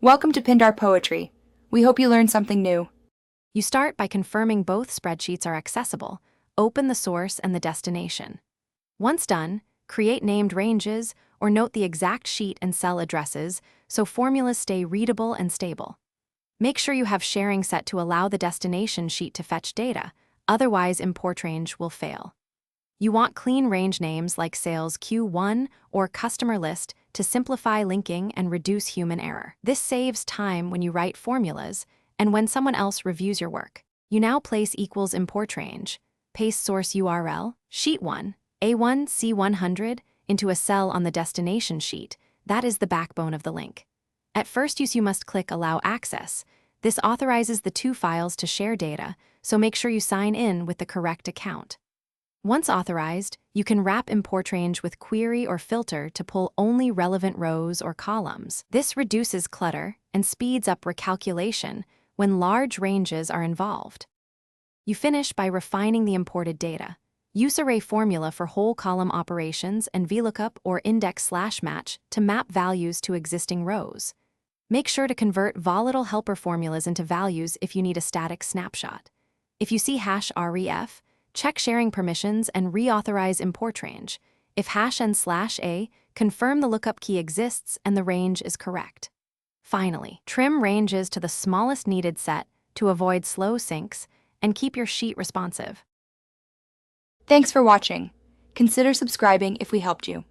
Welcome to Pindar Poetry. We hope you learned something new. You start by confirming both spreadsheets are accessible. Open the source and the destination. Once done, create named ranges or note the exact sheet and cell addresses so formulas stay readable and stable. Make sure you have sharing set to allow the destination sheet to fetch data, otherwise import range will fail. You want clean range names like sales Q1 or customer list to simplify linking and reduce human error. This saves time when you write formulas and when someone else reviews your work. You now place equals import range, paste source URL, sheet 1, A1 C100 into a cell on the destination sheet. That is the backbone of the link. At first use you must click Allow Access. This authorizes the two files to share data, so make sure you sign in with the correct account. Once authorized, you can wrap import range with query or filter to pull only relevant rows or columns. This reduces clutter and speeds up recalculation when large ranges are involved. You finish by refining the imported data. Use array formula for whole column operations and VLOOKUP or index/match to map values to existing rows. Make sure to convert volatile helper formulas into values if you need a static snapshot. If you see #ref, check sharing permissions and reauthorize import range. If #n/a, confirm the lookup key exists and the range is correct. Finally, trim ranges to the smallest needed set to avoid slow syncs and keep your sheet responsive. Thanks for watching. Consider subscribing if we helped you.